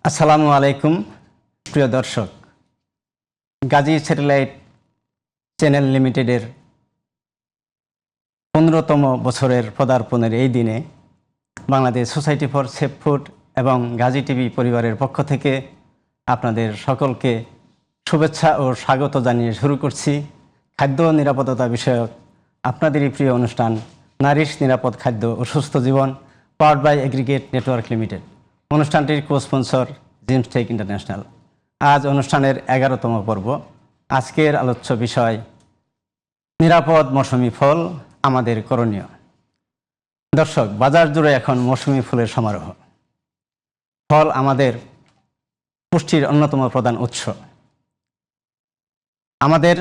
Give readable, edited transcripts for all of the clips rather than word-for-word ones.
আসসালামু আলাইকুম প্রিয় দর্শক, গাজী স্যাটেলাইট চ্যানেল লিমিটেডের 15তম বছরের পদার্পণের এই দিনে Bangladesh society for safe food এবং গাজী টিভি পরিবারের পক্ষ থেকে আপনাদের সকলকে শুভেচ্ছা ও স্বাগত জানিয়ে শুরু করছি খাদ্য নিরাপত্তা বিষয়ক আপনাদেরই প্রিয় অনুষ্ঠান নারিশ নিরাপদ খাদ্য ও সুস্থ জীবন powered by Aggregate Network Limited. অনুষ্ঠানটির cosponsor Jims Tech International. আজ অনুষ্ঠানের 11তম পর্ব। আজকের আলোচ্য বিষয় নিরাপদ মৌসুমি ফল আমাদের করণীয়। দর্শক, বাজার জুড়ে এখন মৌসুমি ফুলের সমারোহ। ফল আমাদের পুষ্টির অন্যতম প্রধান উৎস। আমাদের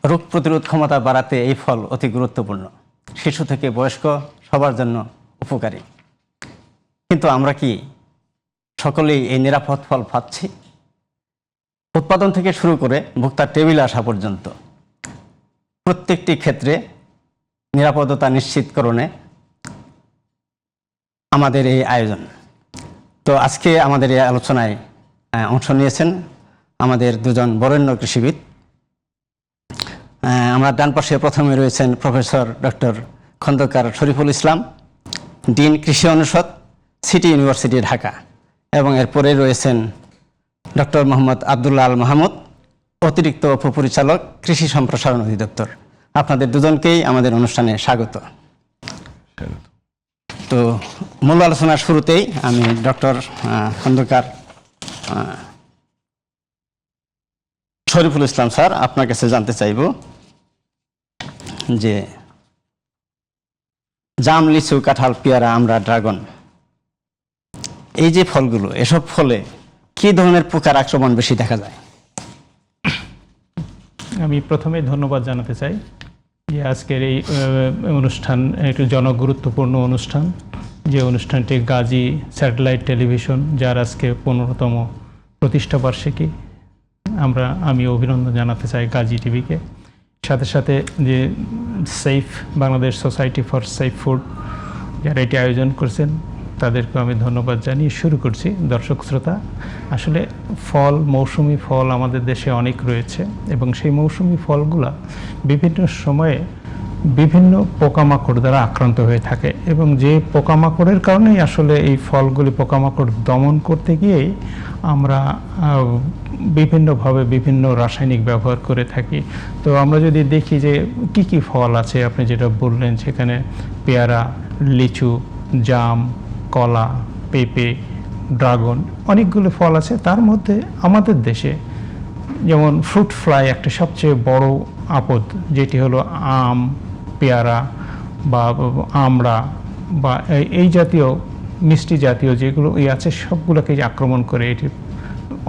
রোগ প্রতিরোধ ক্ষমতা বাড়াতে এই ফল অতি গুরুত্বপূর্ণ। শিশু থেকে বয়স্ক সবার জন্য উপকারী। কিন্তু আমরা কি সকলেই এই নিরাপদ ফল পাচ্ছি? উৎপাদন থেকে শুরু করে ভোক্তার টেবিলে আসা পর্যন্ত প্রত্যেকটি ক্ষেত্রে নিরাপদতা নিশ্চিতকরণে আমাদের এই আয়োজন। তো আজকে আমাদের এই আলোচনায় অংশ নিয়েছেন আমাদের দুজন বরেণ্য কৃষিবিদ। আমার ডান পাশে প্রথমে রয়েছেন professor doctor Khandakar Shariful Islam, dean কৃষি অনুষদ, সিটি ইউনিভার্সিটি ঢাকা, এবং এরপরে রয়েছেন ডক্টর মোহাম্মদ আব্দুল্লাহ আল মাহমুদ, অতিরিক্ত উপপরিচালক কৃষি সম্প্রসারণ অধিদপ্তর। আপনাদের দুজনকেই আমাদের অনুষ্ঠানে স্বাগত। তো মূল আলোচনার শুরুতেই আমি ডক্টর খন্দকার শরীফুল ইসলাম স্যার আপনার কাছে জানতে চাইব যে জাম, লিচু, কাঁঠাল, পেয়ারা, আমড়া, ড্রাগন, এই যে ফলগুলো, এসব ফলে কি ধরনের পোকার আক্রমণ বেশি দেখা যায়? আমি প্রথমে ধন্যবাদ জানাতে চাই যে আজকের এই অনুষ্ঠান একটি জনগুরুত্বপূর্ণ অনুষ্ঠান, যে অনুষ্ঠানটি গাজী স্যাটেলাইট টেলিভিশন, যার আজকে 15তম প্রতিষ্ঠা বার্ষিকী। আমি অভিনন্দন জানাতে চাই গাজী টিভিকে। সাথে সাথে যে safe Bangladesh society for safe food, যারা এটি আয়োজন করছেন, তাদেরকে আমি ধন্যবাদ জানিয়ে শুরু করছি। দর্শক শ্রোতা, আসলে ফল, মৌসুমি ফল আমাদের দেশে অনেক রয়েছে এবং সেই মৌসুমি ফলগুলা বিভিন্ন সময়ে বিভিন্ন পোকামাকড় দ্বারা আক্রান্ত হয়ে থাকে এবং যে পোকামাকড়ের কারণেই আসলে এই ফলগুলি পোকামাকড় দমন করতে গিয়েই আমরা বিভিন্নভাবে বিভিন্ন রাসায়নিক ব্যবহার করে থাকি। তো আমরা যদি দেখি যে কি কি ফল আছে, আপনি যেটা বললেন, সেখানে পেয়ারা, লিচু, জাম, কলা, পেঁপে, ড্রাগন, অনেকগুলো ফল আছে। তার মধ্যে আমাদের দেশে যেমন ফ্রুট ফ্লাই একটা সবচেয়ে বড় আপদ, যেটি হলো আম, পেয়ারা বা আমড়া বা এই জাতীয় মিষ্টি জাতীয় যেগুলো আছে সবগুলোকে আক্রমণ করে এটি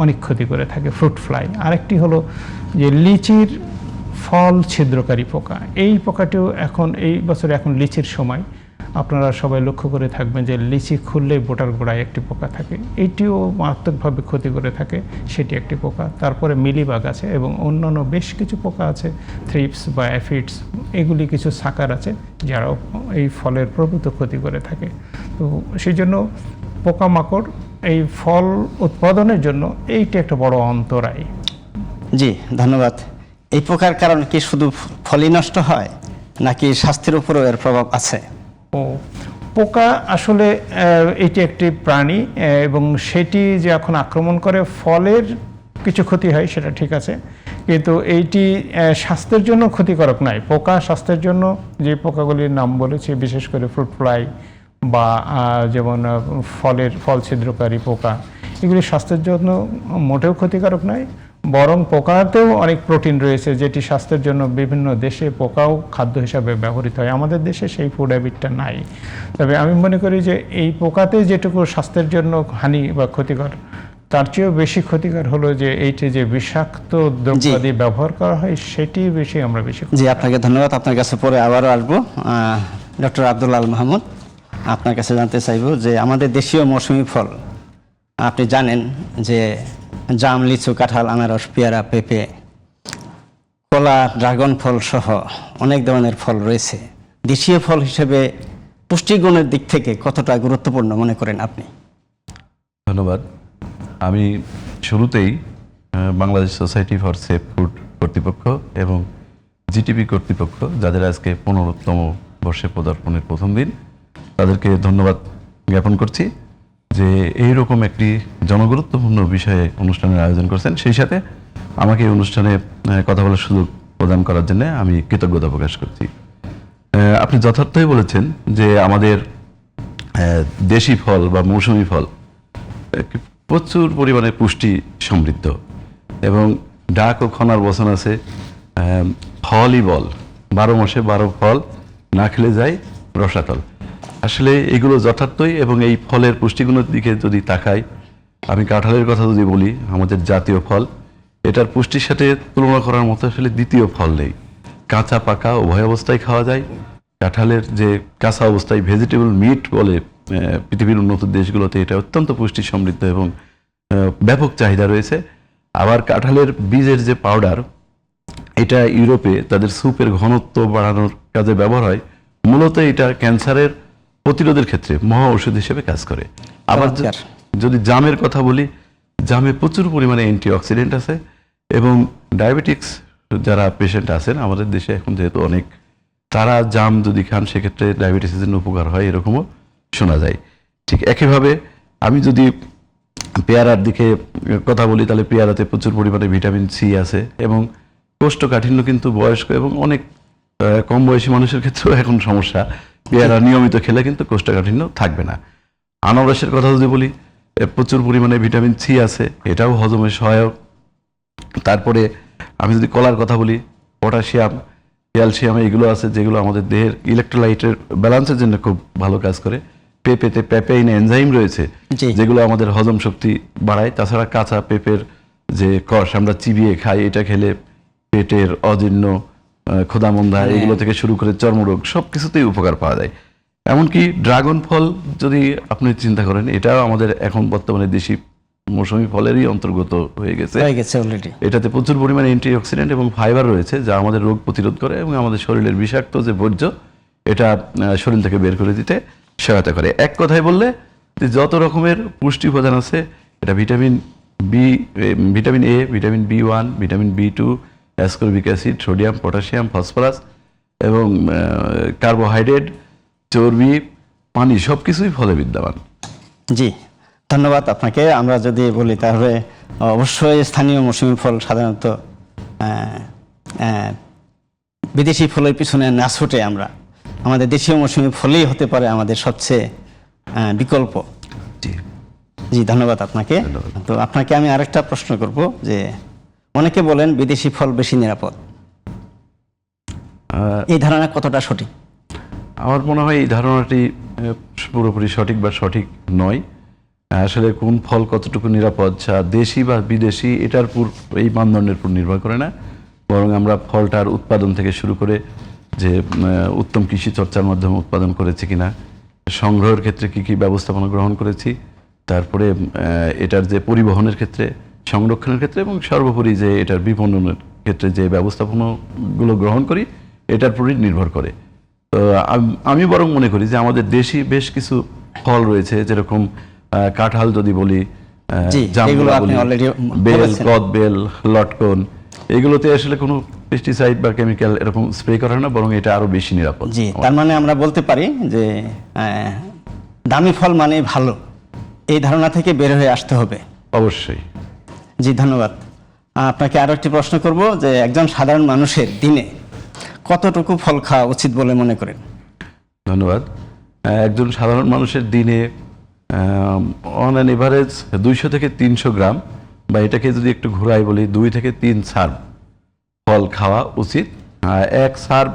অনেক ক্ষতি করে থাকে ফ্রুট ফ্লাই। আরেকটি হলো যে লিচির ফল ছিদ্রকারী পোকা। এই পোকাটিও এই বছর লিচির সময় আপনারা সবাই লক্ষ্য করে থাকবেন যে লিচি খুললেই বোটার গোড়ায় একটি পোকা থাকে। এইটিও মারাত্মকভাবে ক্ষতি করে থাকে, সেটি একটি পোকা। তারপরে মিলিবাগ আছে এবং অন্যান্য বেশ কিছু পোকা আছে, থ্রিপস বা অ্যাফিডস, এগুলি কিছু সাকার আছে যারাও এই ফলের প্রভূত ক্ষতি করে থাকে। তো সেই জন্য পোকামাকড় এই ফল উৎপাদনের জন্য এইটি একটা বড় অন্তরায়। জি, ধন্যবাদ। এই পোকার কারণ কি শুধু ফলই নষ্ট হয় নাকি স্বাস্থ্যের উপরও এর প্রভাব আছে? পোকা আসলে এটি একটি প্রাণী এবং সেটি যে এখন আক্রমণ করে ফলের কিছু ক্ষতি হয় সেটা ঠিক আছে, কিন্তু এইটি স্বাস্থ্যের জন্য ক্ষতিকারক নয়। পোকা স্বাস্থ্যের জন্য যে পোকাগুলির নাম বলেছি, বিশেষ করে ফ্রুট ফ্লাই বা যেমন ফল ছিদ্রকারী পোকা, এগুলি স্বাস্থ্যের জন্য মোটেও ক্ষতিকারক নয়। বরং পোকাতেও অনেক প্রোটিন রয়েছে, যেটি স্বাস্থ্যের জন্য বিভিন্ন দেশে পোকাও খাদ্য হিসাবে ব্যবহৃত হয়। আমাদের দেশে সেই ফুড হ্যাবিটটা নাই। তবে আমি মনে করি যে এই পোকাতে যেটুকু স্বাস্থ্যের জন্য হানি বা ক্ষতিকর, তার চেয়েও বেশি ক্ষতিকর হলো যে এইটি যে বিষাক্ত দ্রব্যাদি ব্যবহার করা হয়, সেটি আমরা বেশি। জি, আপনাকে ধন্যবাদ। আপনার কাছে পরে আবারও আসবো। ডক্টর আব্দুল্লাহ আল মাহমুদ, আপনার কাছে জানতে চাইব যে আমাদের দেশীয় মৌসুমি ফল, আপনি জানেন যে জাম, লিচু, কাঁঠাল, আনারস, পেয়ারা, পেঁপে, কলা, ড্রাগন ফল সহ অনেক ধরনের ফল রয়েছে। দেশীয় ফল হিসেবে পুষ্টিগুণের দিক থেকে কতটা গুরুত্বপূর্ণ মনে করেন আপনি? ধন্যবাদ। আমি শুরুতেই Bangladesh society for safe food কর্তৃপক্ষ এবং জিটিপি কর্তৃপক্ষ, যাদের আজকে 15তম বর্ষে পদার্পণের প্রথম দিন, তাদেরকে ধন্যবাদ জ্ঞাপন করছি যে এইরকম একটি জনগুরুত্বপূর্ণ বিষয়ে অনুষ্ঠানের আয়োজন করছেন। সেই সাথে আমাকে এই অনুষ্ঠানে কথা বলার সুযোগ প্রদান করার জন্য আমি কৃতজ্ঞতা প্রকাশ করছি। আপনি যথার্থই বলেছেন যে আমাদের দেশি ফল বা মৌসুমী ফল প্রচুর পরিমাণে পুষ্টি সমৃদ্ধ, এবং ডাক ও খনার বচন আছে, ফলই বল, 12 মাসে 12 ফল, না খেলে যায় রসাতল। আসলে এগুলো যথার্থই, এবং এই ফলের পুষ্টিগুণের দিকে যদি তাকাই, আমি কাঁঠালের কথা যদি বলি, আমাদের জাতীয় ফল, এটার পুষ্টির সাথে তুলনা করার মতো আসলে দ্বিতীয় ফল নেই। কাঁচা পাকা উভয় অবস্থায় খাওয়া যায়। কাঁঠালের যে কাঁচা অবস্থায় ভেজিটেবল মিট বলে পৃথিবীর উন্নত দেশগুলোতে, এটা অত্যন্ত পুষ্টি সমৃদ্ধ এবং ব্যাপক চাহিদা রয়েছে। আবার কাঁঠালের বীজের যে পাউডার, এটা ইউরোপে তাদের স্যুপের ঘনত্ব বাড়ানোর কাজে ব্যবহার হয়। মূলত এটা ক্যান্সারের প্রতিরোধের ক্ষেত্রে মহা ঔষধ হিসেবে কাজ করে। আবার যদি জামের কথা বলি, জামে প্রচুর পরিমাণে অ্যান্টিঅক্সিডেন্ট আছে, এবং ডায়াবেটিক্স যারা পেশেন্ট আছেন আমাদের দেশে এখন যেহেতু অনেক, তারা জাম যদি খান সেক্ষেত্রে ডায়াবেটিসের জন্য উপকার হয়, এরকমও শোনা যায়। ঠিক একইভাবে আমি যদি পেয়ারার দিকে কথা বলি, তাহলে পেয়ারাতে প্রচুর পরিমাণে ভিটামিন সি আছে, এবং কোষ্ঠকাঠিন্য কিন্তু বয়স্ক এবং অনেক কম বয়সী মানুষের ক্ষেত্রেও এখন সমস্যা। পেয়ারা নিয়মিত খেলে কিন্তু কোষ্ঠকাঠিন্য থাকবে না। আনারসের কথা যদি বলি, প্রচুর পরিমাণে ভিটামিন সি আছে, এটাও হজমে সহায়ক। তারপরে আমি যদি কলার কথা বলি, পটাশিয়াম, ক্যালসিয়াম এগুলো আছে, যেগুলো আমাদের দেহের ইলেকট্রোলাইটের ব্যালেন্সের জন্য খুব ভালো কাজ করে। পেঁপেতে পেপেইন এনজাইম রয়েছে, যেগুলো আমাদের হজম শক্তি বাড়ায়। তাছাড়া কাঁচা পেঁপের যে কষ আমরা চিবিয়ে খাই, এটা খেলে পেটের অজীর্ণ, ক্ষুধামন্দা এগুলো থেকে শুরু করে চর্মরোগ সব কিছুতেই উপকার পাওয়া যায়। এমনকি ড্রাগন ফল যদি আপনি চিন্তা করেন, এটাও আমাদের এখন বর্তমানে দেশি মৌসুমী ফলেরই অন্তর্গত হয়ে গেছে অলরেডি। এটাতে প্রচুর পরিমাণে অ্যান্টিঅক্সিডেন্ট এবং ফাইবার রয়েছে, যা আমাদের রোগ প্রতিরোধ করে এবং আমাদের শরীরের বিষাক্ত যে বর্জ্য, এটা শরীর থেকে বের করে দিতে সহায়তা করে। এক কথায় বললে যে যত রকমের পুষ্টি উপাদান আছে, এটা vitamin A, vitamin B1, vitamin B2, ascorbic acid, sodium, potassium, phosphorus এবং কার্বোহাইড্রেট, চর্বি, পানি সব কিছুই ফলে বিদ্যমান। জি, ধন্যবাদ আপনাকে। আমরা যদি বলি তাহলে অবশ্যই স্থানীয় মৌসুমী ফল সাধারণত বিদেশি ফলের পিছনে না ছুটে আমরা আমাদের দেশীয় মৌসুমী ফলেই হতে পারে আমাদের সবচেয়ে বিকল্প। জি, ধন্যবাদ আপনাকে। তো আপনাকে আমি আরেকটা প্রশ্ন করব যে অনেকে বলেন বিদেশি ফল বেশি নিরাপদ, এই ধারণা কতটা সঠিক? আমার মনে হয় এই ধারণাটি পুরোপুরি সঠিক বা সঠিক নয়। আসলে কোন ফল কতটুকু নিরাপদ, দেশি বা বিদেশি, এটার উপর এই মানদণ্ডের উপর নির্ভর করে না, বরং আমরা ফলটার উৎপাদন থেকে শুরু করে যে উত্তম কৃষি চর্চার মাধ্যমে উৎপাদন করেছি কিনা, সংগ্রহের ক্ষেত্রে কি কি ব্যবস্থাপনা গ্রহণ করেছি, তারপরে এটার যে পরিবহনের ক্ষেত্রে, সংরক্ষণের ক্ষেত্রে, এবং সর্বোপরি যে এটার বিপণনের ক্ষেত্রে যে ব্যবস্থাপনাগুলো গ্রহণ করি, এটার উপরই নির্ভর করে। তো আমি বরং মনে করি যে আমাদের দেশি বেশ কিছু ফল রয়েছে, যেরকম কাঁঠাল যদি বলি, বেল, কদবেল, লটকন, এগুলোতে আসলে কোনো পেস্টিসাইড বা কেমিক্যাল এরকম স্প্রে করা হয় না, বরং এটা আরো বেশি নিরাপদ। জি, তার মানে আমরা বলতে পারি যে দামি ফল মানে ভালো, এই ধারণা থেকে বের হয়ে আসতে হবে। অবশ্যই। জি, ধন্যবাদ। আপনাকে আরো একটি প্রশ্ন করব যে একজন সাধারণ মানুষের দিনে কতটুকু ফল খাওয়া উচিত বলে মনে করেন? ধন্যবাদ। একজন সাধারণ মানুষের দিনে অন অ্যান এভারেজ 200 থেকে 300 গ্রাম, বা এটাকে যদি একটু ঘুরাই বলি 2 থেকে 3 সার্ভ ফল খাওয়া উচিত। এক সার্ভ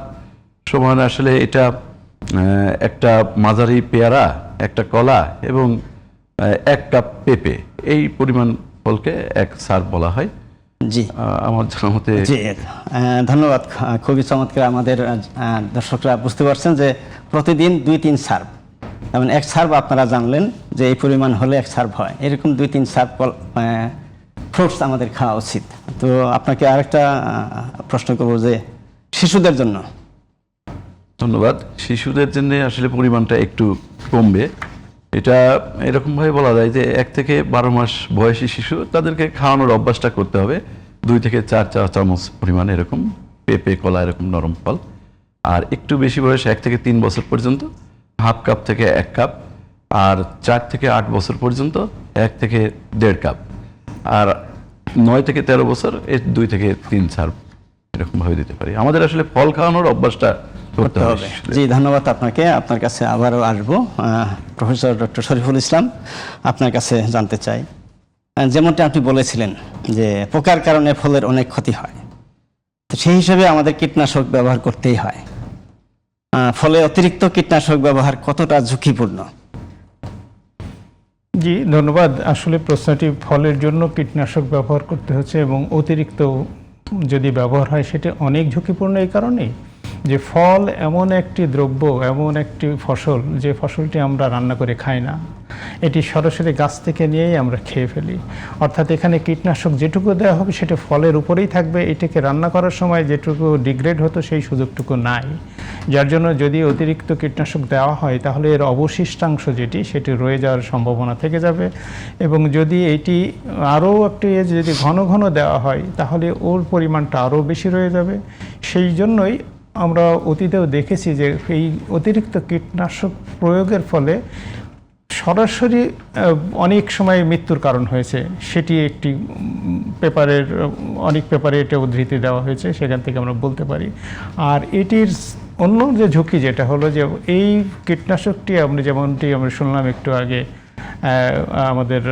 সমান আসলে এটা একটা মাঝারি পেয়ারা, একটা কলা এবং 1 কাপ পেঁপে, এই পরিমাণ ফলকে এক সার্ভ বলা হয়। জি, আমার জানা মতে। জি, ধন্যবাদ। খুবই চমৎকার। আমাদের দর্শকরা বুঝতে পারছেন যে প্রতিদিন 2-3 সার্ভ, যেমন 1 সার্ভ আপনারা জানলেন যে এই পরিমাণ হলে 1 সার্ভ হয়, এরকম 2-3 সার্ভ ফ্রুটস আমাদের খাওয়া উচিত। তো আপনাকে আরেকটা প্রশ্ন করব যে শিশুদের জন্য। ধন্যবাদ। শিশুদের জন্য আসলে পরিমাণটা একটু কমবে, এটা এরকমভাবে বলা যায় যে 1 থেকে 12 মাস বয়সী শিশু তাদেরকে খাওয়ানোর অভ্যাসটা করতে হবে 2 থেকে 4 চা চামচ পরিমাণ এরকম পেঁপে, কলা এরকম নরম ফল। আর একটু বেশি বয়স 1 থেকে 3 বছর পর্যন্ত হাফ কাপ থেকে 1 কাপ, আর 4 থেকে 8 বছর পর্যন্ত 1 থেকে 1.5 কাপ, আর 9 থেকে 13 বছর 2 থেকে 3 সার্ভ এরকম ভাবে দিতে পারি। আমাদের আসলে ফল খাওয়ানোর অভ্যাসটা করতে হবে। জি, ধন্যবাদ আপনাকে। আপনার কাছে আবারও আসবো। প্রফেসর ডক্টর শরীফুল ইসলাম, আপনার কাছে জানতে চাই, যেমনটা আপনি বলেছিলেন যে পোকার কারণে ফলের অনেক ক্ষতি হয়, তো সেই হিসেবে আমাদের কীটনাশক ব্যবহার করতেই হয়। ফলে অতিরিক্ত কীটনাশক ব্যবহার কতটা ঝুঁকিপূর্ণ? জি, ধন্যবাদ। আসলে প্রশ্নটি ফলের জন্য কীটনাশক ব্যবহার করতে হচ্ছে এবং অতিরিক্ত যদি ব্যবহার হয় সেটা অনেক ঝুঁকিপূর্ণ এই কারণেই যে ফল এমন একটি দ্রব্য, এমন একটি ফসল যে ফসলটি আমরা রান্না করে খাই না, এটি সরাসরি গাছ থেকে নিয়েই আমরা খেয়ে ফেলি। অর্থাৎ এখানে কীটনাশক যেটুকু দেওয়া হবে সেটা ফলের উপরেই থাকবে, এটাকে রান্না করার সময় যেটুকু ডিগ্রেড হতো সেই সুযোগটুকু নাই। যার জন্য যদি অতিরিক্ত কীটনাশক দেওয়া হয় তাহলে এর অবশিষ্টাংশ যেটি সেটি রয়ে যাওয়ার সম্ভাবনা থেকে যাবে, এবং যদি এটি আরও একটু যদি ঘন ঘন দেওয়া হয় তাহলে ওর পরিমাণটা আরও বেশি রয়ে যাবে। সেই জন্যই আমরা অতীতেও দেখেছি যে এই অতিরিক্ত কীটনাশক প্রয়োগের ফলে সরাসরি অনেক সময় মৃত্যুর কারণ হয়েছে। সেটি একটি অনেক পেপারে এটা উদ্ধৃতি দেওয়া হয়েছে, সেখান থেকে আমরা বলতে পারি। আর এটির অন্য যে ঝুঁকি যেটা হলো যে এই কীটনাশকটি যেমনটি আমরা শুনলাম একটু আগে আমাদের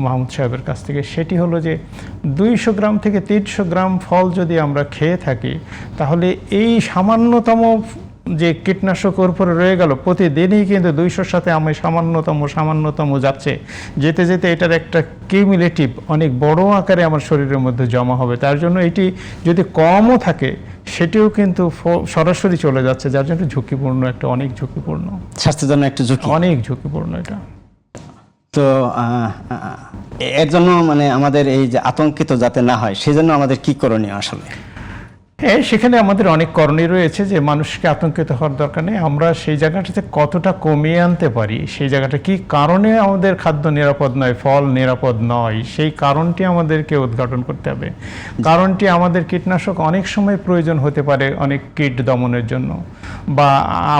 মাহমুদ সাহেবের কাছ থেকে, সেটি হলো যে 200 গ্রাম থেকে 300 গ্রাম ফল যদি আমরা খেয়ে থাকি তাহলে এই সামান্যতম যে কীটনাশকের উপরে রয়ে গেল প্রতিদিনই কিন্তু 200-র সাথে আমি সামান্যতম যাচ্ছে, যেতে যেতে এটার একটা কিউমুলেটিভ অনেক বড় আকারে আমার শরীরের মধ্যে জমা হবে। তার জন্য এটি যদি কমও থাকে সেটিও কিন্তু সরাসরি চলে যাচ্ছে, যার জন্য ঝুঁকিপূর্ণ, অনেক ঝুঁকিপূর্ণ, স্বাস্থ্যের জন্য একটা ঝুঁকি, অনেক ঝুঁকিপূর্ণ এটা। তো এর জন্য মানে আমাদের এই যে আতঙ্কিত যাতে না হয় সেজন্য আমাদের কি করণীয় আসলে? হ্যাঁ, সেখানে আমাদের অনেক করণীয় রয়েছে যে মানুষকে আতঙ্কিত হওয়ার দরকার নেই। আমরা সেই জায়গাটাতে কতটা কমিয়ে আনতে পারি, সেই জায়গাটা কি কারণে আমাদের খাদ্য নিরাপদ নয়, ফল নিরাপদ নয়, সেই কারণটি আমাদেরকে উদ্ঘাটন করতে হবে। কারণটি আমাদের কীটনাশক অনেক সময় প্রয়োজন হতে পারে অনেক কীট দমনের জন্য, বা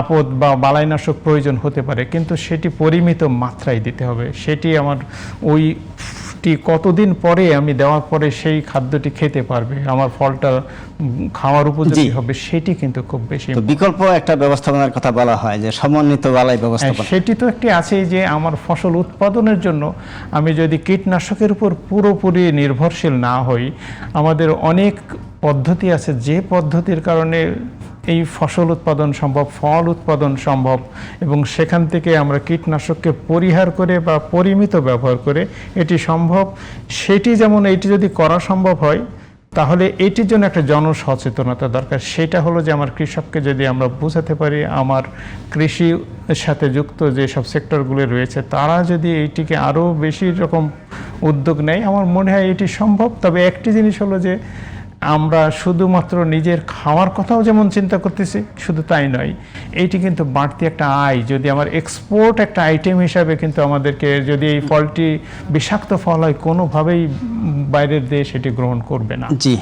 আপদ বা বালাইনাশক প্রয়োজন হতে পারে, কিন্তু সেটি পরিমিত মাত্রায় দিতে হবে। সেটি আমার কতদিন পরে আমি দেওয়ার পরে সেই খাদ্যটি খেতে পারবে, আমার ফলটা খাওয়ার উপযোগী হবে, সেটি কিন্তু খুব বেশি। বিকল্প একটা ব্যবস্থাপনার কথা বলা হয় যে সমন্বিত বালাই ব্যবস্থাপনা, সেটি তো একটি আছেই যে আমার ফসল উৎপাদনের জন্য আমি যদি কীটনাশকের উপর পুরোপুরি নির্ভরশীল না হই, আমাদের অনেক পদ্ধতি আছে যে পদ্ধতির কারণে এই ফসল উৎপাদন সম্ভব, ফল উৎপাদন সম্ভব, এবং সেখান থেকে আমরা কীটনাশককে পরিহার করে বা পরিমিত ব্যবহার করে এটি সম্ভব। সেটি যেমন এটি যদি করা সম্ভব হয় তাহলে এটির জন্য একটা জনসচেতনতা দরকার। সেটা হলো যে আমার কৃষককে যদি আমরা বোঝাতে পারি, আমার কৃষির সাথে যুক্ত যেসব সেক্টরগুলো রয়েছে তারা যদি এইটিকে আরও বেশি রকম উদ্যোগ নেয়, আমার মনে হয় এটি সম্ভব। তবে একটি জিনিস হলো যে আমরা শুধুমাত্র নিজের খাওয়ার কথাও যেমন চিন্তা করতেছি, শুধু তাই নয়, এইটি কিন্তু বাড়তি একটা আয়, যদি আমার এক্সপোর্ট একটা আইটেম হিসাবে কিন্তু আমাদেরকে, যদি এই ফলটি বিষাক্ত ফল হয় কোনোভাবেই বাইরের দেশ এটি গ্রহণ করবে না। জি,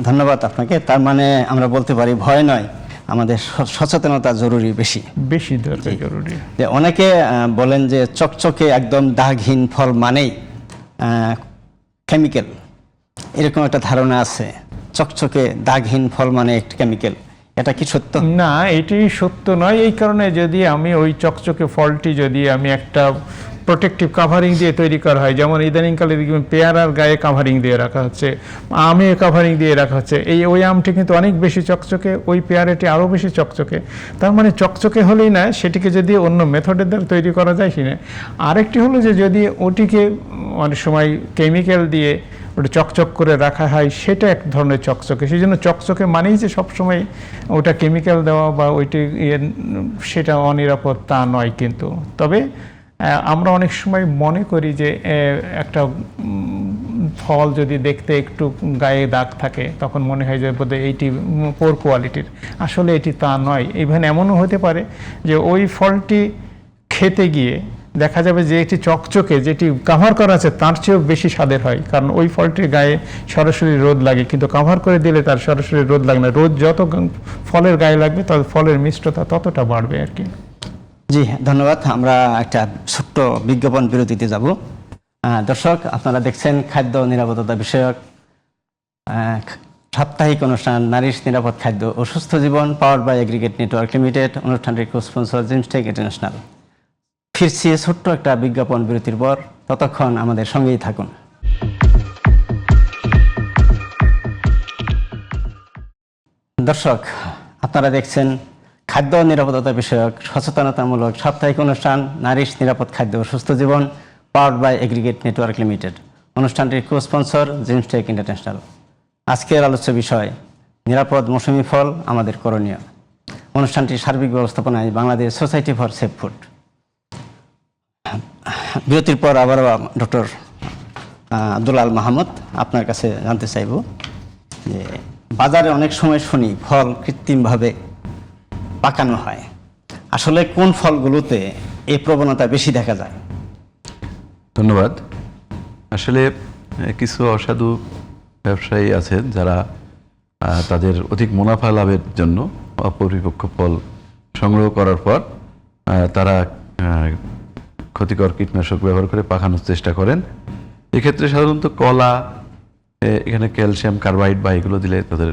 ধন্যবাদ আপনাকে। তার মানে আমরা বলতে পারি ভয় নয়, আমাদের সচেতনতা জরুরি, বেশি দরকার জরুরি। যে অনেকে বলেন যে চকচকে একদম দাগহীন ফল মানেই কেমিক্যাল, এরকম একটা ধারণা আছে, চকচকে দাগহীন ফল মানে একটা কেমিক্যাল। এটা কি সত্য? না, এটি সত্য নয়। এই কারণে যদি আমি ওই চকচকে ফলটি যদি আমি একটা প্রোটেক্টিভ কাভারিং দিয়ে তৈরি করা হয়, যেমন ইদানিংকালে দেখবেন পেয়ারার গায়ে কাভারিং দিয়ে রাখা হচ্ছে, আমে কাভারিং দিয়ে রাখা হচ্ছে, ওই আমটি কিন্তু অনেক বেশি চকচকে, ওই পেয়ারাটি আরও বেশি চকচকে। তার মানে চকচকে হলেই না, সেটিকে যদি অন্য মেথডের দ্বারা তৈরি করা যায় কিনা। আরেকটি হলো যে যদি ওটিকে অনেক সময় কেমিক্যাল দিয়ে ওটা চকচক করে রাখা হয়, সেটা এক ধরনের চকচকে। সেই জন্য চকচকে মানেই যে সবসময় ওটা কেমিক্যাল দেওয়া বা ওইটি সেটা অনিরাপদ তা নয়। কিন্তু তবে আমরা অনেক সময় মনে করি যে একটা ফল যদি দেখতে একটু গায়ে দাগ থাকে তখন মনে হয় যে বোধহয় এইটি পোর কোয়ালিটির, আসলে এটি তা নয়। ইভেন এমনও হতে পারে যে ওই ফলটি খেতে গিয়ে দেখা যাবে যে এটি চকচকে, যেটি কাভার করা আছে তার চেয়েও বেশি স্বাদের হয়, কারণ ওই ফলটির গায়ে সরাসরি রোদ লাগে, কিন্তু কাভার করে দিলে তার সরাসরি রোদ লাগে না। রোদ যত ফলের গায়ে লাগবে তত ফলের মিষ্টতা ততটা বাড়বে আর কি। জি ধন্যবাদ। আমরা একটা ছোট্ট বিজ্ঞাপন বিরতিতে যাব। দর্শক, আপনারা দেখছেন খাদ্য নিরাপত্তা বিষয়ক সাপ্তাহিক অনুষ্ঠান নারীর নিরাপদ খাদ্য ও সুস্থ জীবন, power by Aggregate Network Limited. অনুষ্ঠানটির কো-স্পন্সর জিমসটেক ইন্টারন্যাশনাল। ফিরছি ছোট্ট একটা বিজ্ঞাপন বিরতির পর, ততক্ষণ আমাদের সঙ্গেই থাকুন। দর্শক, আপনারা দেখছেন খাদ্য নিরাপত্তা বিষয়ক সচেতনতামূলক সাপ্তাহিক অনুষ্ঠান নারীর নিরাপদ খাদ্য ও সুস্থ জীবন, powered by Aggregate Network Limited. অনুষ্ঠানটির কো-স্পন্সর জিমসটেক ইন্টারন্যাশনাল। আজকের আলোচ্য বিষয় নিরাপদ মৌসুমি ফল আমাদের করণীয়। অনুষ্ঠানটির সার্বিক ব্যবস্থাপনায় Bangladesh society for safe food. বিরতির পর আবারও ডক্টর আব্দুল আল মাহমুদ, আপনার কাছে জানতে চাইব যে বাজারে অনেক সময় শুনি ফল কৃত্রিমভাবে পাকানো হয়, আসলে কোন ফলগুলোতে এই প্রবণতা বেশি দেখা যায়? ধন্যবাদ। আসলে কিছু অসাধু ব্যবসায়ী আছেন যারা তাদের অধিক মুনাফা লাভের জন্য অপরিপক্ক ফল সংগ্রহ করার পর তারা ক্ষতিকর কীটনাশক ব্যবহার করে পাকানোর চেষ্টা করেন। এক্ষেত্রে সাধারণত কলা, এখানে ক্যালসিয়াম কার্বাইড বা এগুলো দিলে তাদের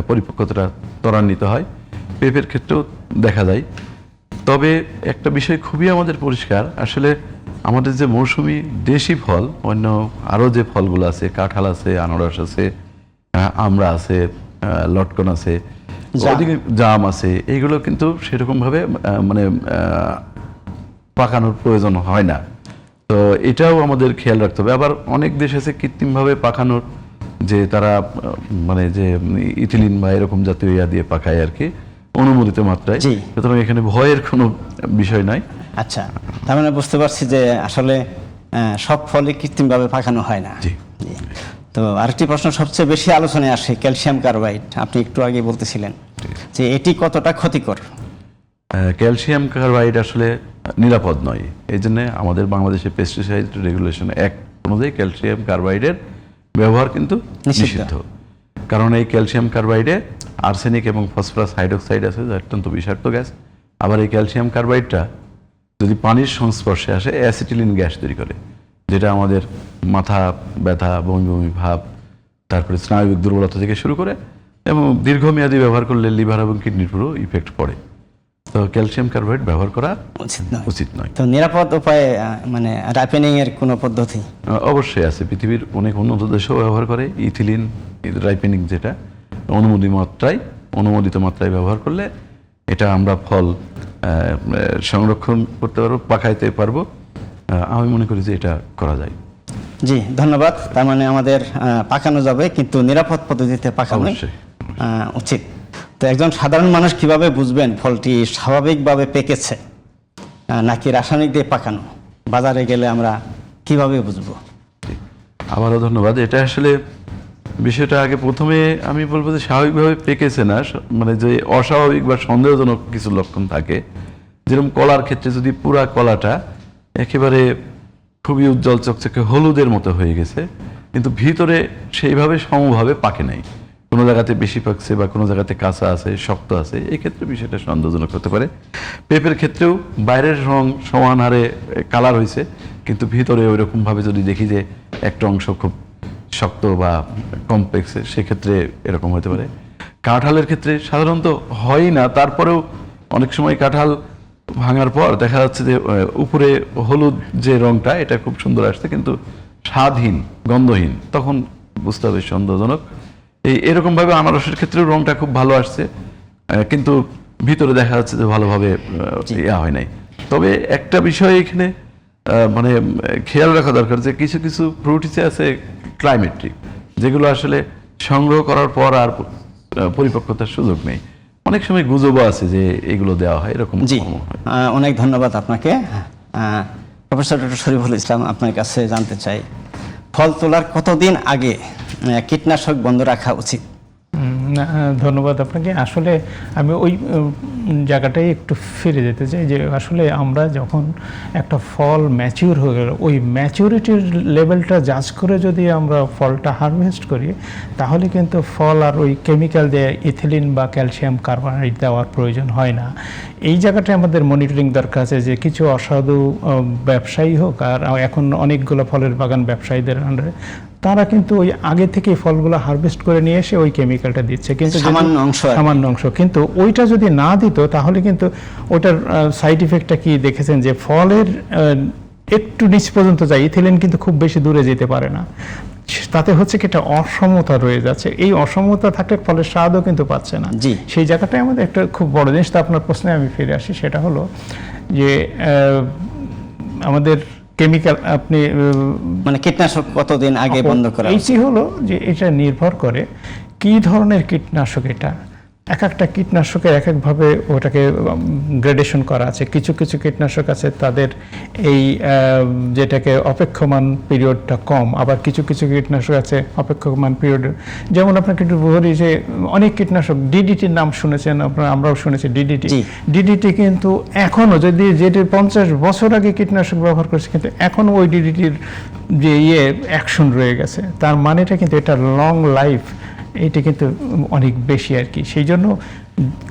পরিপক্কতাটা ত্বরান্বিত হয়। পেঁপের ক্ষেত্রেও দেখা যায়। তবে একটা বিষয় খুবই আমাদের পরিষ্কার, আসলে আমাদের যে মৌসুমি দেশি ফল, অন্য আরও যে ফলগুলো আছে, কাঁঠাল আছে, আনারস আছে, আমড়া আছে, লটকন আছে, জাম আছে, এইগুলো কিন্তু সেরকমভাবে মানে পাকানোর প্রয়োজন হয় না। তো এটাও আমাদের খেয়াল রাখতে হবে। আবার অনেক দেশ আছে কৃত্রিমভাবে পাকানোর, যে তারা মানে যে ইথিলিন বা এরকম জাতীয় ইয়া দিয়ে পাকায় আর কি, অনুমোদিত মাত্রায়। সুতরাং এখানে ভয়ের কোনো বিষয় নাই। আচ্ছা, তার মানে বুঝতে পারছি যে আসলে সব ফলই কৃত্রিমভাবে পাকানো হয় না। জি। তো আরেকটি প্রশ্ন সবচেয়ে বেশি আলোচনায় আসে, ক্যালসিয়াম কার্বাইড। আপনি একটু আগে বলতেছিলেন যে এটি কতটা ক্ষতিকর? ক্যালসিয়াম কার্বাইড আসলে নিরাপদ নয়। এই জন্য আমাদের বাংলাদেশে পেস্টিসাইড রেগুলেশন অ্যাক্ট অনুযায়ী ক্যালসিয়াম কার্বাইডের ব্যবহার কিন্তু নিষিদ্ধ। কারণ এই ক্যালসিয়াম কার্বাইডে আর্সেনিক এবং ফসফরাস হাইড্রোক্সাইড আছে, যা অত্যন্ত বিষাক্ত গ্যাস। আবার এই ক্যালসিয়াম কার্বাইডটা যদি পানির সংস্পর্শে আসে অ্যাসিটিলিন গ্যাস তৈরি করে, যেটা আমাদের মাথা ব্যথা, বমি বমি ভাব, তারপরে স্নায়বিক দুর্বলতা থেকে শুরু করে, এবং দীর্ঘমেয়াদী ব্যবহার করলে লিভার এবং কিডনির পুরো ইফেক্ট পড়ে। তো ক্যালসিয়াম কার্বাইড ব্যবহার করা উচিত নয়। তো নিরাপদ উপায়ে মানে রাইপেনিং এর কোনো পদ্ধতি অবশ্যই আছে। পৃথিবীর অনেক উন্নত দেশেও ব্যবহার করে ইথিলিন রাইপেনিং, যেটা অনুমোদিত মাত্রায় ব্যবহার করলে এটা আমরা ফল সংরক্ষণ করতে পারবো, পাকাইতে পারবো। আমি মনে করি যে এটা করা যায়। জি ধন্যবাদ। তার মানে আমাদের পাকানো যাবে, কিন্তু নিরাপদ পদ্ধতিতে পাকানো উচিত। তো একজন সাধারণ মানুষ কিভাবে বুঝবেন ফলটি স্বাভাবিকভাবে পেকেছে নাকি রাসায়নিক দিয়ে পাকানো? বাজারে গেলে আমরা কিভাবে বুঝবো? আবারও ধন্যবাদ। এটা আসলে বিষয়টা আগে প্রথমে আমি বলবো যে স্বাভাবিকভাবে পেকেছে না, মানে যে অস্বাভাবিক বা সন্দেহজনক কিছু লক্ষণ থাকে। যেরকম কলার ক্ষেত্রে যদি পুরা কলাটা একেবারে খুবই উজ্জ্বল চকচকে হলুদের মতো হয়ে গেছে, কিন্তু ভিতরে সেইভাবে সমভাবে পাকে নাই, কোনো জায়গাতে বেশি পাকছে বা কোনো জায়গাতে কাঁচা আছে, শক্ত আছে, এই ক্ষেত্রে বিষয়টা সন্দেহজনক হতে পারে। পেঁপের ক্ষেত্রেও বাইরের রং সমান হারে কালার হয়েছে, কিন্তু ভিতরে ওই রকমভাবে যদি দেখি যে একটা অংশ খুব শক্ত বা কমপ্লেক্স, সেক্ষেত্রে এরকম হতে পারে। কাঁঠালের ক্ষেত্রে সাধারণত হয় না, তারপরেও অনেক সময় কাঁঠাল ভাঙার পর দেখা যাচ্ছে যে উপরে হলুদ যে রংটা, এটা খুব সুন্দর আসছে, কিন্তু স্বাদহীন, গন্ধহীন, তখন বুঝতে হবে সন্দেহজনক। এরকমভাবে আনারসের ক্ষেত্রেও রংটা খুব ভালো আসছে, কিন্তু ভিতরে দেখা যাচ্ছে যে ভালোভাবে ইয়া হয় নাই। তবে একটা বিষয় এখানে মানে খেয়াল রাখা দরকার যে কিছু কিছু ফ্রুটিসে আছে ক্লাইমেট্রিক, যেগুলো আসলে সংগ্রহ করার পর আর পরিপক্কতার সুযোগ নেই। অনেক সময় গুজবও আছে যে এগুলো দেওয়া হয়, এরকম। জি, অনেক ধন্যবাদ আপনাকে। প্রফেসর ডক্টর শরীফুল ইসলাম, আপনার কাছে জানতে চাই ফল তোলার কতদিন আগে কীটনাশক বন্ধ রাখা উচিত? ধন্যবাদ আপনাকে। আসলে আমি ওই জায়গাটাই একটু ফিরে যেতে চাই যে আসলে আমরা যখন একটা ফল ম্যাচিউর হয়ে গেল, ওই ম্যাচিউরিটির লেভেলটা জাজ করে যদি আমরা ফলটা হারভেস্ট করি, তাহলে কিন্তু ফল আর ওই কেমিক্যাল দিয়ে ইথিলিন বা ক্যালসিয়াম কার্বনেট দেওয়ার প্রয়োজন হয় না। এই জায়গাটায় আমাদের মনিটরিং দরকার আছে যে কিছু অসাধু ব্যবসায়ী হোক, আর এখন অনেকগুলো ফলের বাগান ব্যবসায়ীদের আন্ডারে, তারা কিন্তু ওই আগে থেকে ফলগুলো হারভেস্ট করে নিয়ে এসে ওই কেমিক্যালটা দিচ্ছে, কিন্তু সামান্য অংশ। কিন্তু ওইটা যদি না দিত তাহলে কিন্তু ওটার সাইড ইফেক্টটা কি দেখেছেন যে ফলের একটু নিচ পর্যন্ত যায়, ইথিলিন কিন্তু খুব বেশি দূরে যেতে পারে না। তাতে হচ্ছে কি একটা অসমতা রয়ে যাচ্ছে, এই অসমতা থাকলে ফলের স্বাদও কিন্তু পাচ্ছে না। সেই জায়গাটায় আমাদের একটা খুব বড় জিনিস। তো আপনার প্রশ্নে আমি ফিরে আসি, সেটা হলো যে আমাদের কেমিক্যাল, আপনি মানে কীটনাশক কতদিন আগে বন্ধ করা? এইটি হলো যে এটা নির্ভর করে কি ধরনের কীটনাশক। এটা এক একটা কীটনাশকের এক একভাবে ওটাকে গ্রেডেশন করা আছে। কিছু কিছু কীটনাশক আছে তাদের এই যেটাকে অপেক্ষমান পিরিয়ডটা কম, আবার কিছু কিছু কীটনাশক আছে অপেক্ষমান পিরিয়ড, যেমন আপনাকে একটু বলি যে অনেক কীটনাশক, ডিডিটির নাম শুনেছেন আপনারা, আমরাও শুনেছি ডিডিটি কিন্তু এখনও যদি যেটি 50 বছর আগে কীটনাশক ব্যবহার করছে, কিন্তু এখনও ওই ডিডিটির যে অ্যাকশন রয়ে গেছে, তার মানেটা কিন্তু এটা লং লাইফ, এইটা কিন্তু অনেক বেশি আর কি। সেই জন্য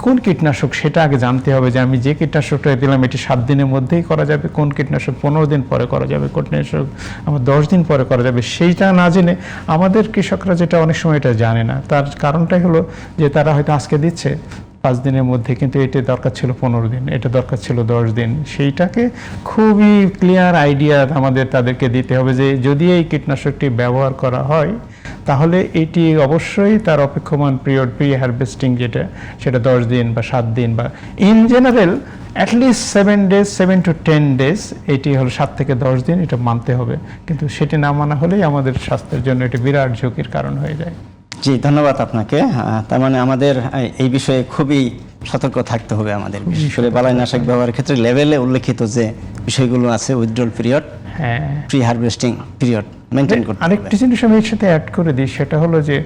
কোন কীটনাশক সেটা আগে জানতে হবে, যে আমি যে কীটনাশকটা দিলাম এটি 7 দিনের মধ্যেই করা যাবে, কোন কীটনাশক 15 দিন পরে করা যাবে, কোন কীটনাশক আমার 10 দিন পরে করা যাবে, সেইটা না জেনে আমাদের কৃষকরা যেটা অনেক সময় এটা জানে না। তার কারণটাই হলো যে তারা হয়তো আজকে দিচ্ছে 5 দিনের মধ্যে, কিন্তু এটা দরকার ছিল 15 দিন, এটা দরকার ছিল 10 দিন। সেইটাকে খুবই ক্লিয়ার আইডিয়া আমাদের তাদেরকে দিতে হবে যে যদি এই কীটনাশকটি ব্যবহার করা হয় তাহলে এটি অবশ্যই তার অপেক্ষমান পিরিয়ড, প্রি হারভেস্টিং যেটা, সেটা 10 দিন বা 7 দিন বা in general at least 7 days, 7 to 10 days, এটি হলো 7 থেকে 10 দিন, এটা মানতে হবে। কিন্তু সেটি না মানা হলেই আমাদের স্বাস্থ্যের জন্য এটি বিরাট ঝুঁকির কারণ হয়ে যায়। জি, ধন্যবাদ আপনাকে। তার মানে আমাদের এই বিষয়ে খুবই সতর্ক থাকতে হবে আমাদের, বিশেষ করে বালাইনাশক ব্যবহারের ক্ষেত্রে লেভেলে উল্লেখিত যে বিষয়গুলো আছে, withdrawal period, pre harvesting period maintain করতে হবে। আরেকটি জিনিস আমি এর সাথে অ্যাড করে দিই, সেটা হলো যে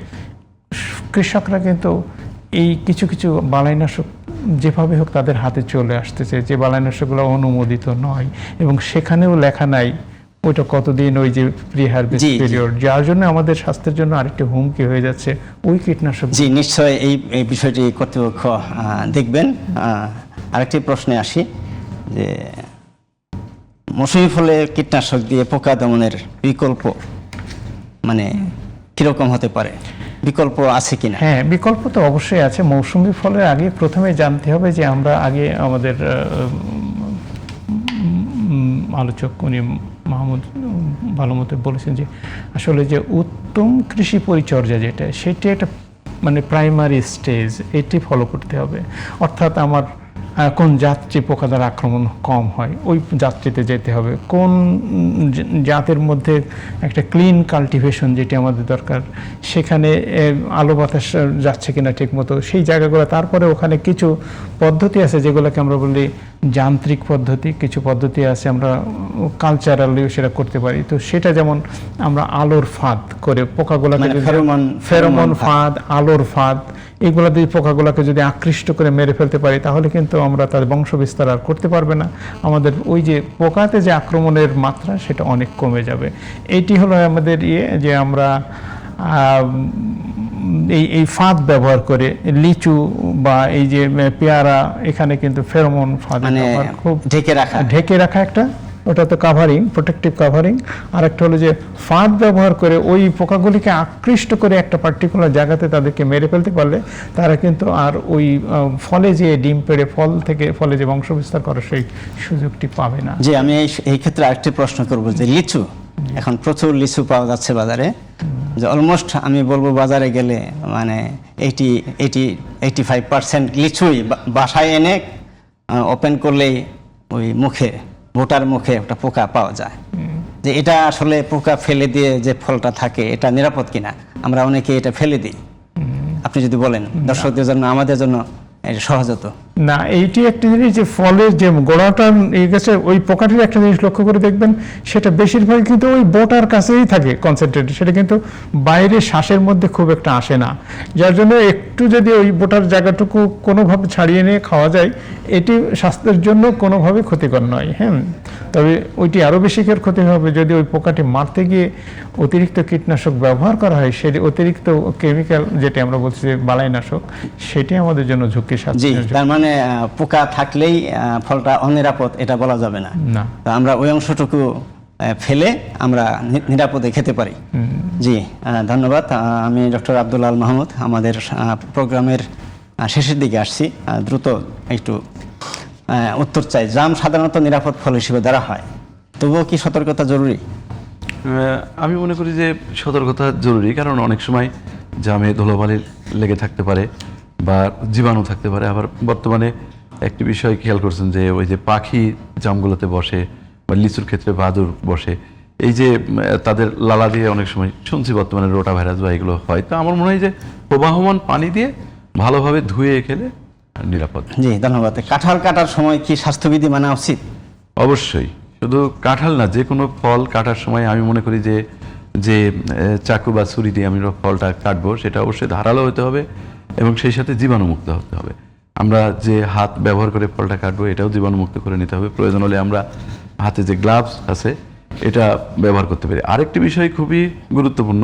কৃষকরা কিন্তু এই কিছু কিছু বালাইনাশক যেভাবে হোক তাদের হাতে চলে আসতেছে, যে বালাইনাশকগুলো অনুমোদিত নয় এবং সেখানেও লেখা নাই ওইটা কতদিন, ওই যে প্রি হারভেস্ট পিরিয়ড, যার জন্য আমাদের স্বাস্থ্যের জন্য আরেকটা হুমকি হয়ে যাচ্ছে ওই কীটনাশক। জি, নিশ্চয় এই বিষয়টি কর্তৃপক্ষ দেখবেন। আরেকটি প্রশ্নে আসি যে মৌসুমি ফলে কীটনাশক দিয়ে পোকা দমনের বিকল্প মানে কিরকম হতে পারে, বিকল্প আছে কিনা? হ্যাঁ, বিকল্প তো অবশ্যই আছে। মৌসুমি ফলের আগে প্রথমে জানতে হবে যে আমরা আগে আমাদের আলোচক উনি মাহমুদ ভালো মতো বলেছেন যে আসলে যে উত্তম কৃষি পরিচর্যা যেটা, সেটি একটা মানে প্রাইমারি স্টেজ, এটি ফলো করতে হবে। অর্থাৎ আমার কোন জাতটি পোকা দ্বারা আক্রমণ কম হয় ওই জাতটিতে যেতে হবে, কোন জাতের মধ্যে একটা ক্লিন কাল্টিভেশন যেটি আমাদের দরকার, সেখানে আলো বাতাস যাচ্ছে কিনা ঠিক মতো সেই জায়গাগুলো। তারপরে ওখানে কিছু পদ্ধতি আছে যেগুলোকে আমরা বলি যান্ত্রিক পদ্ধতি, কিছু পদ্ধতি আছে আমরা কালচারালিও সেটা করতে পারি। তো সেটা যেমন আমরা আলোর ফাঁদ করে পোকাগুলোকে, ফেরোমন ফাঁদ, আলোর ফাঁদ, এইগুলো দিয়ে পোকাগুলোকে যদি আকৃষ্ট করে মেরে ফেলতে পারি তাহলে কিন্তু আমরা তার বংশ বিস্তার আর করতে পারবে না, আমাদের ওই যে পোকাতে যে আক্রমণের মাত্রা সেটা অনেক কমে যাবে। এইটি হলো আমাদের যে আমরা এই ফাঁদ ব্যবহার করে লিচু বা এই যে পেয়ারা, এখানে কিন্তু ফেরোমন ফাঁদ খুব ঢেকে রাখা একটা, ওটা তো কাভারিং, প্রোটেক্টিভ কাভারিং। আর একটা হলো যে ফাঁদ ব্যবহার করে ওই পোকাগুলিকে আকৃষ্ট করে একটা পার্টিকুলার জায়গাতে তাদেরকে মেরে ফেলতে পারলে তারা কিন্তু আর ওই ফলে যে ডিম পেড়ে ফলে যে বংশ বিস্তার করার সেই সুযোগটি পাবে না। জি, আমি এই ক্ষেত্রে আরেকটি প্রশ্ন করব যে লিচু, এখন প্রচুর লিচু পাওয়া যাচ্ছে বাজারে, যে অলমোস্ট আমি বলবো বাজারে গেলে মানে 85% লিচুই বাসায় এনে ওপেন করলেই ওই ভোটার মুখে একটা পোকা পাওয়া যায়। যে এটা আসলে পোকা ফেলে দিয়ে যে ফলটা থাকে এটা নিরাপদ কিনা, আমরা অনেকে এটা ফেলে দিই। আপনি যদি বলেন দর্শকদের জন্য, আমাদের জন্য এটা সহজ হতো। না, এইটি একটা জিনিস যে ফলের যে গোড়াটা এই গেছে ওই পোকাটির একটা জিনিস লক্ষ্য করে দেখবেন, সেটা বেশিরভাগ কিন্তু ওই বোটার কাছেই থাকে কনসেন্ট্রেটেড, সেটা কিন্তু বাইরে শ্বাসের মধ্যে খুব একটা আসে না, যার জন্য একটু যদি ওই বোটার জায়গাটুকু কোনোভাবে ছাড়িয়ে নিয়ে খাওয়া যায় এটি স্বাস্থ্যের জন্য কোনোভাবে ক্ষতিকর নয়। হ্যাঁ, তবে ওইটি আরও বেশি ক্ষতি হবে যদি ওই পোকাটি মারতে গিয়ে অতিরিক্ত কীটনাশক ব্যবহার করা হয়, সেটি অতিরিক্ত কেমিক্যাল যেটা আমরা বলছি যে বালাইনাশক, সেটি আমাদের জন্য ঝুঁকি। জি, তার মানে পোকা থাকলেই ফলটা অনিরাপদ এটা বলা যাবে না। না, তো আমরা ওই অংশটুকু ফেলে আমরা নিরাপদে খেতে পারি। জি, ধন্যবাদ। আমি ডক্টর আব্দুল আল মাহমুদ, আমাদের প্রোগ্রামের শেষের দিকে আসছি। দ্রুত একটু উত্তর চাই। জাম সাধারণত নিরাপদ ফল হিসেবে ধরা হয়, তবুও কি সতর্কতা জরুরি? আমি মনে করি যে সতর্কতা জরুরি, কারণ অনেক সময় জামে ধুলোবালি লেগে থাকতে পারে বা জীবাণু থাকতে পারে। আবার বর্তমানে একটি বিষয় খেয়াল করছেন যে ওই যে পাখি জামগুলোতে বসে বা লিচুর ক্ষেত্রে বাদুর বসে, এই যে তাদের লালা দিয়ে অনেক সময় শুনছি বর্তমানে রোটা ভাইরাস বা এগুলো হয়। তো আমার মনে হয় যে প্রবাহমান পানি দিয়ে ভালোভাবে ধুয়ে খেলে নিরাপদ। জি, ধন্যবাদ। কাঁঠাল কাটার সময় কি স্বাস্থ্যবিধি মানা উচিত? অবশ্যই, শুধু কাঁঠাল না, যে কোনো ফল কাটার সময় আমি মনে করি যে যে চাকু বা ছুরি দিয়ে আমি ফলটা কাটবো সেটা অবশ্যই ধারালো হতে হবে এবং সেই সাথে জীবাণুমুক্ত হতে হবে। আমরা যে হাত ব্যবহার করে ফলটা কাটবো এটাও জীবাণুমুক্ত করে নিতে হবে। প্রয়োজন হলে আমরা হাতে যে গ্লাভস আছে এটা ব্যবহার করতে পারি। আরেকটি বিষয় খুবই গুরুত্বপূর্ণ,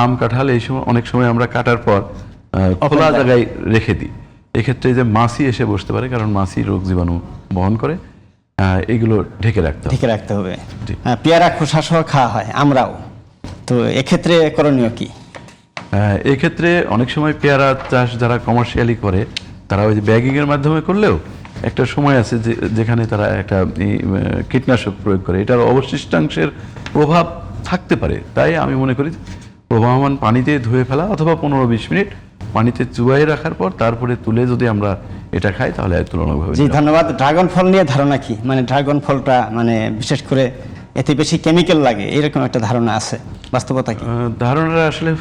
আম কাঁঠাল এই সময় অনেক সময় আমরা কাটার পর খোলা জায়গায় রেখে দিই। এক্ষেত্রে যে মাছি এসে বসতে পারে, কারণ মাছি রোগ জীবাণু বহন করে, এগুলো ঢেকে রাখতে হবে। পেয়ারা খোসা সহ খাওয়া হয় আমরাও, তো এক্ষেত্রে করণীয় কি? এক্ষেত্রে অনেক সময় পেয়ারা চাষ যারা কমার্শিয়ালি করে তারা ওই যে ব্যাগিংয়ের মাধ্যমে করলেও একটা সময় আছে যেখানে তারা একটা কীটনাশক প্রয়োগ করে, এটার অবশিষ্টাংশের প্রভাব থাকতে পারে। তাই আমি মনে করি প্রবাহমান পানিতে ধুয়ে ফেলা অথবা 15-20 মিনিট পানিতে চুবাই রাখার পর তারপরে তুলে যদি আমরা এটা খাই তাহলে তুলনাভাবে। জি, ধন্যবাদ। ড্রাগন ফল নিয়ে ধারণা কি? মানে ড্রাগন ফলটা মানে বিশেষ করে এতে বেশি কেমিক্যাল লাগে এরকম একটা ধারণা আছে, বাস্তবতা কি? ধারণাটা আসলে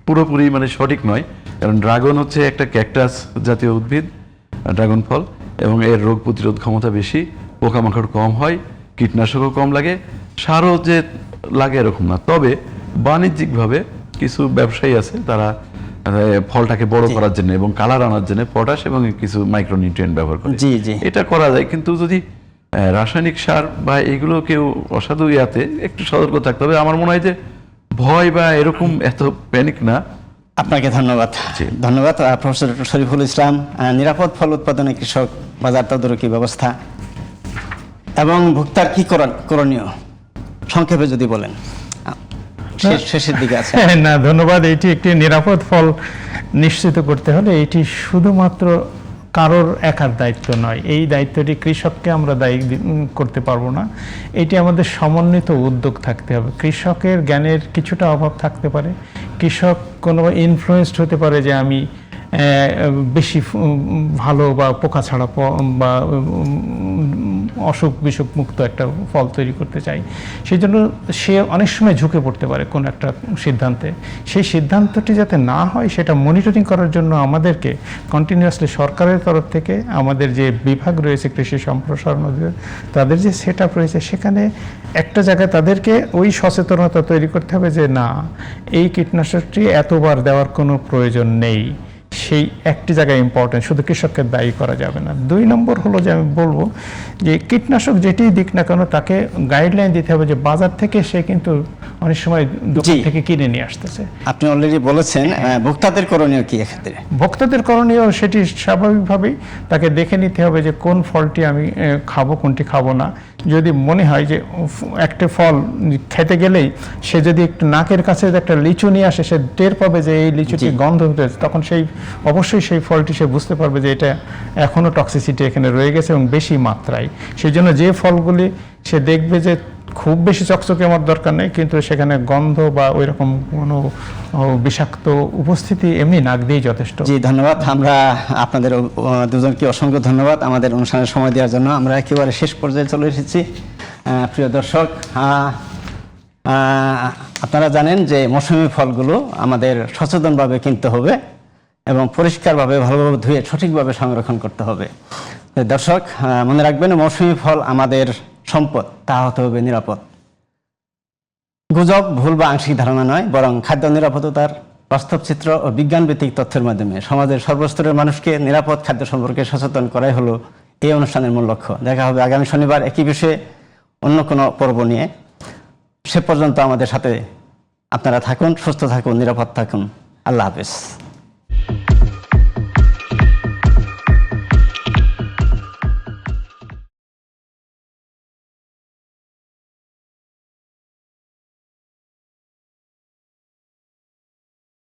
পুরোপুরি মানে সঠিক নয়, কারণ ড্রাগন হচ্ছে একটা ক্যাকটাস জাতীয় উদ্ভিদ, ড্রাগন ফল, এবং এর রোগ প্রতিরোধ ক্ষমতা বেশি, পোকামাকড় কম হয়, কীটনাশকও কম লাগে, সারও যে লাগে এরকম না। তবে বাণিজ্যিকভাবে কিছু ব্যবসায়ী আছে তারা ফলটাকে বড় করার জন্য এবং কালার আনার জন্য পটাশ এবং কিছু মাইক্রোনিউট্রিয়েন্ট ব্যবহার করে। জি জি, এটা করা যায়, কিন্তু যদি রাসায়নিক সার বা এগুলো কেউ অসাধু ইয়াতে একটু সতর্ক থাকতে হবে। আমার মনে হয় যে ভয় বা এরকম এত প্যানিক না। আপনাকে ধন্যবাদ। ধন্যবাদ প্রফেসর শরীফুল ইসলাম। নিরাপদ ফল উৎপাদনে কৃষক বাজার তদারকি ব্যবস্থা এবং ভোক্তার কি করণীয় সংক্ষেপে যদি বলেন, শেষের দিকে আছে। না, ধন্যবাদ। এটি একটি নিরাপদ ফল নিশ্চিত করতে হলে এটি শুধুমাত্র কারোর একার দায়িত্ব নয়, এই দায়িত্বটি কৃষককে আমরা দায়ী করতে পারবো না। এটি আমাদের সমন্বিত উদ্যোগ থাকতে হবে। কৃষকের জ্ঞানের কিছুটা অভাব থাকতে পারে, কৃষক কোনো ইনফ্লুয়েসড হতে পারে যে আমি বেশি ভালো বা পোকা ছাড়া বা অসুখ বিসুখ মুক্ত একটা ফল তৈরি করতে চাই, সেই জন্য সে অনেক সময় ঝুঁকে পড়তে পারে কোনো একটা সিদ্ধান্তে। সেই সিদ্ধান্তটি যাতে না হয় সেটা মনিটরিং করার জন্য আমাদেরকে কন্টিনিউয়াসলি সরকারের তরফ থেকে আমাদের যে বিভাগ রয়েছে কৃষি সম্প্রসারণ তাদের যে সেট আপ রয়েছে সেখানে একটা জায়গায় তাদেরকে ওই সচেতনতা তৈরি করতে হবে যে না, এই কীটনাশকটি এতবার দেওয়ার কোনো প্রয়োজন নেই। সেই একটি জায়গায় ইম্পর্টেন্ট, শুধু কৃষককে দায়ী করা যাবে না। 2 নম্বর হলো যে আমি বলবো যে কীটনাশক যেটি দিক না কেন তাকে গাইডলাইন দিতে হবে যে বাজার থেকে সে কিন্তু অনেক সময় দোকান থেকে কিনে নিয়ে আসতেছে। আপনি অলরেডি বলেছেন, ভোক্তাদের করণীয় কি এক্ষেত্রে? ভোক্তাদের করণীয় সেটি স্বাভাবিকভাবেই তাকে দেখে নিতে হবে যে কোন ফলটি আমি খাবো, কোনটি খাবো না। যদি মনে হয় যে একটা ফল খেতে গেলেই সে যদি একটু নাকের কাছে একটা লিচু নিয়ে আসে, সে টের পাবে যে এই লিচুটি গন্ধ হতেছে, তখন অবশ্যই সেই ফলটি সে বুঝতে পারবে যে এটা এখনও টক্সিসিটি এখানে রয়ে গেছে এবং বেশি মাত্রায়। সেই জন্য যে ফলগুলি সে দেখবে যে খুব বেশি চকচকে আমার দরকার নেই, কিন্তু সেখানে গন্ধ বা ওই রকম কোনো বিষাক্ত উপস্থিতি এমনি নাক দিয়েই যথেষ্ট। জি, ধন্যবাদ। আমরা আপনাদের দুজনকে অসংখ্য ধন্যবাদ আমাদের অনুষ্ঠানের সময় দেওয়ার জন্য। আমরা একেবারে শেষ পর্যায়ে চলে এসেছি। প্রিয় দর্শক, আপনারা জানেন যে মৌসুমী ফলগুলো আমাদের সচেতনভাবে কিনতে হবে এবং পরিষ্কারভাবে ভালোভাবে ধুয়ে সঠিকভাবে সংরক্ষণ করতে হবে। তো দর্শক, মনে রাখবেন, মৌসুমী ফল আমাদের সম্পদ, তা হতে হবে নিরাপদ। গুজব, ভুল বা আংশিক ধারণা নয়, বরং খাদ্য নিরাপত্তার বাস্তব চিত্র ও বিজ্ঞানভিত্তিক তথ্যের মাধ্যমে সমাজের সর্বস্তরের মানুষকে নিরাপদ খাদ্য সম্পর্কে সচেতন করাই হলো এই অনুষ্ঠানের মূল লক্ষ্য। দেখা হবে আগামী শনিবার একই বিষয়ে অন্য কোনো পর্ব নিয়ে। সে পর্যন্ত আমাদের সাথে আপনারা থাকুন, সুস্থ থাকুন, নিরাপদ থাকুন। আল্লাহ হাফেজ।